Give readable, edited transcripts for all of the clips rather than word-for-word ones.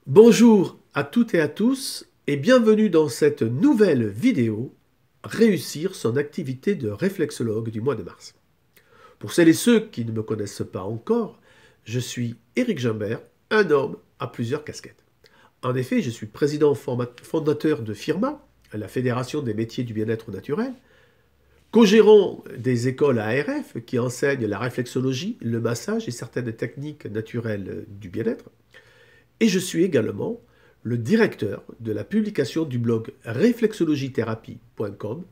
Bonjour à toutes et à tous et bienvenue dans cette nouvelle vidéo Réussir son activité de réflexologue du mois de mars. Pour celles et ceux qui ne me connaissent pas encore, je suis Éric Gimbert, un homme à plusieurs casquettes. En effet, je suis président fondateur de FIRMA, la Fédération des métiers du bien-être naturel, co-gérant des écoles ARF qui enseignent la réflexologie, le massage et certaines techniques naturelles du bien-être. Et je suis également le directeur de la publication du blog réflexologiethérapie.com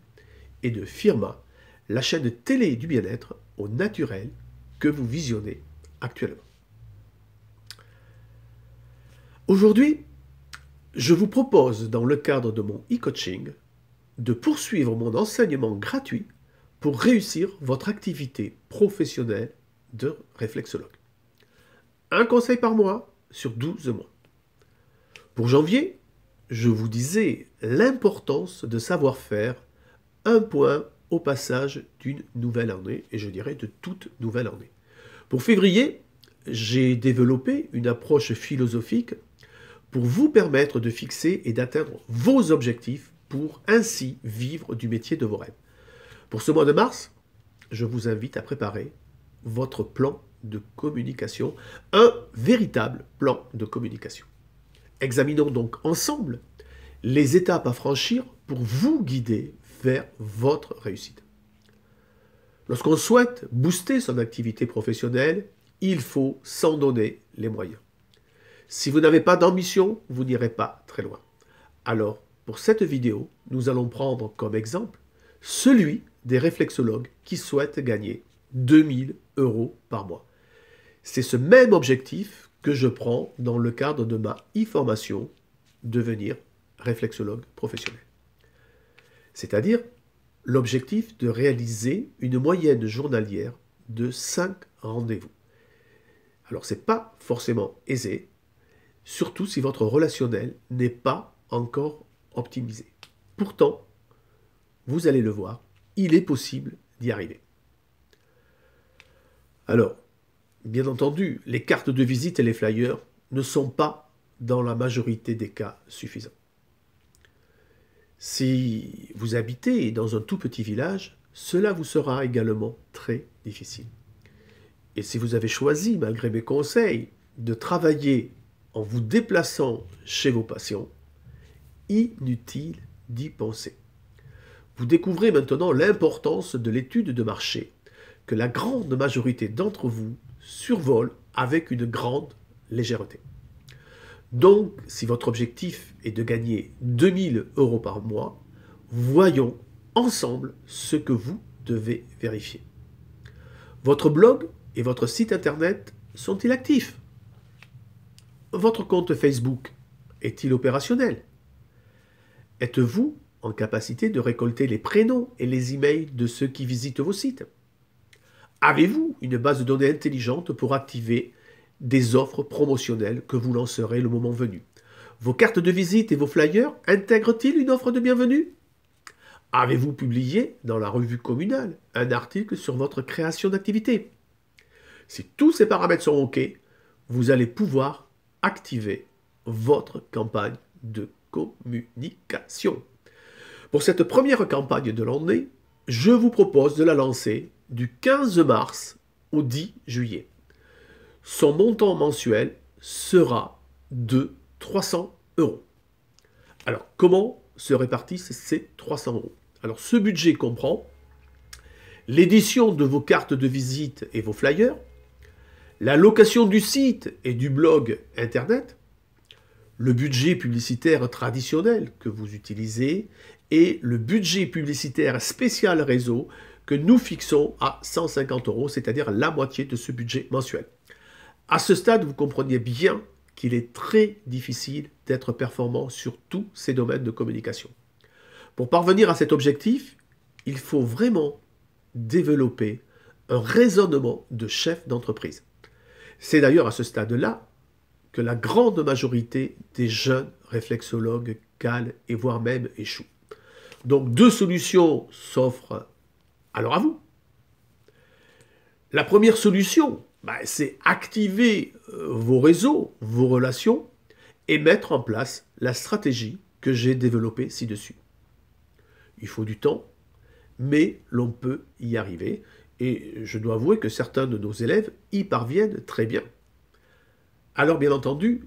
et de FIRMA, la chaîne télé du bien-être au naturel que vous visionnez actuellement. Aujourd'hui, je vous propose, dans le cadre de mon e-coaching, de poursuivre mon enseignement gratuit pour réussir votre activité professionnelle de réflexologue. Un conseil par mois sur 12 mois. Pour janvier, je vous disais l'importance de savoir faire un point au passage d'une nouvelle année, et je dirais de toute nouvelle année. Pour février, j'ai développé une approche philosophique pour vous permettre de fixer et d'atteindre vos objectifs pour ainsi vivre du métier de vos rêves. Pour ce mois de mars, je vous invite à préparer votre plan de communication, un véritable plan de communication. Examinons donc ensemble les étapes à franchir pour vous guider vers votre réussite. Lorsqu'on souhaite booster son activité professionnelle, il faut s'en donner les moyens. Si vous n'avez pas d'ambition, vous n'irez pas très loin. Alors, pour cette vidéo, nous allons prendre comme exemple celui des réflexologues qui souhaitent gagner 2000 € par mois. C'est ce même objectif que je prends dans le cadre de ma e-formation Devenir réflexologue professionnel. C'est-à-dire l'objectif de réaliser une moyenne journalière de 5 rendez-vous. Alors, ce n'est pas forcément aisé, surtout si votre relationnel n'est pas encore optimisé. Pourtant, vous allez le voir, il est possible d'y arriver. Alors, bien entendu, les cartes de visite et les flyers ne sont pas, dans la majorité des cas, suffisants. Si vous habitez dans un tout petit village, cela vous sera également très difficile. Et si vous avez choisi, malgré mes conseils, de travailler en vous déplaçant chez vos patients, inutile d'y penser. Vous découvrez maintenant l'importance de l'étude de marché, que la grande majorité d'entre vous survole avec une grande légèreté. Donc, si votre objectif est de gagner 2000 € par mois, voyons ensemble ce que vous devez vérifier. Votre blog et votre site internet sont-ils actifs? Votre compte Facebook est-il opérationnel? Êtes-vous en capacité de récolter les prénoms et les emails de ceux qui visitent vos sites? Avez-vous une base de données intelligente pour activer des offres promotionnelles que vous lancerez le moment venu? Vos cartes de visite et vos flyers intègrent-ils une offre de bienvenue? Avez-vous publié dans la revue communale un article sur votre création d'activité? Si tous ces paramètres sont OK, vous allez pouvoir activer votre campagne de communication. Pour cette première campagne de l'année, je vous propose de la lancer du 15 mars au 10 juillet. Son montant mensuel sera de 300 €. Alors, comment se répartissent ces 300 €? Alors, ce budget comprend l'édition de vos cartes de visite et vos flyers, la location du site et du blog internet, le budget publicitaire traditionnel que vous utilisez et le budget publicitaire spécial réseau que nous fixons à 150 €, c'est-à-dire la moitié de ce budget mensuel. À ce stade, vous compreniez bien qu'il est très difficile d'être performant sur tous ces domaines de communication. Pour parvenir à cet objectif, il faut vraiment développer un raisonnement de chef d'entreprise. C'est d'ailleurs à ce stade-là que la grande majorité des jeunes réflexologues calent et voire même échouent. Donc deux solutions s'offrent alors à vous. La première solution, c'est activer vos réseaux, vos relations et mettre en place la stratégie que j'ai développée ci-dessus. Il faut du temps, mais l'on peut y arriver. Et je dois avouer que certains de nos élèves y parviennent très bien. Alors bien entendu,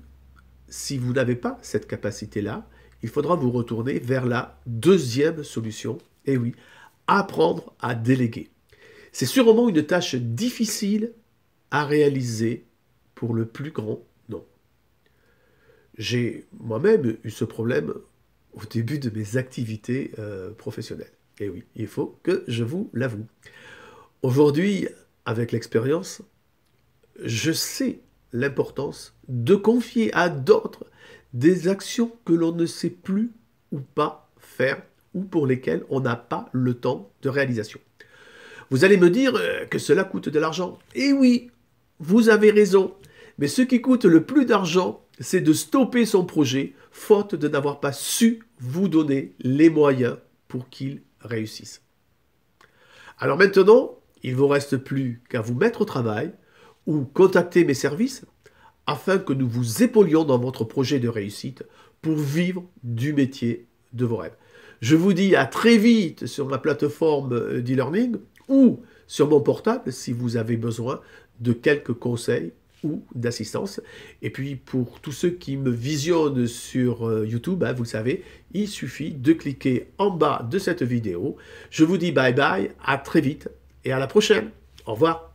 si vous n'avez pas cette capacité-là, il faudra vous retourner vers la deuxième solution. Et oui, apprendre à déléguer. C'est sûrement une tâche difficile à réaliser pour le plus grand nombre. J'ai moi-même eu ce problème au début de mes activités professionnelles. Et oui, il faut que je vous l'avoue. Aujourd'hui, avec l'expérience, je sais l'importance de confier à d'autres des actions que l'on ne sait plus ou pas faire ou pour lesquelles on n'a pas le temps de réalisation. Vous allez me dire que cela coûte de l'argent. Et oui, vous avez raison. Mais ce qui coûte le plus d'argent, c'est de stopper son projet, faute de n'avoir pas su vous donner les moyens pour qu'il réussisse. Alors maintenant, il ne vous reste plus qu'à vous mettre au travail ou contacter mes services afin que nous vous épaulions dans votre projet de réussite pour vivre du métier de vos rêves. Je vous dis à très vite sur ma plateforme d'e-learning ou sur mon portable si vous avez besoin de quelques conseils ou d'assistance. Et puis pour tous ceux qui me visionnent sur YouTube, vous le savez, il suffit de cliquer en bas de cette vidéo. Je vous dis bye bye, à très vite et à la prochaine. Au revoir.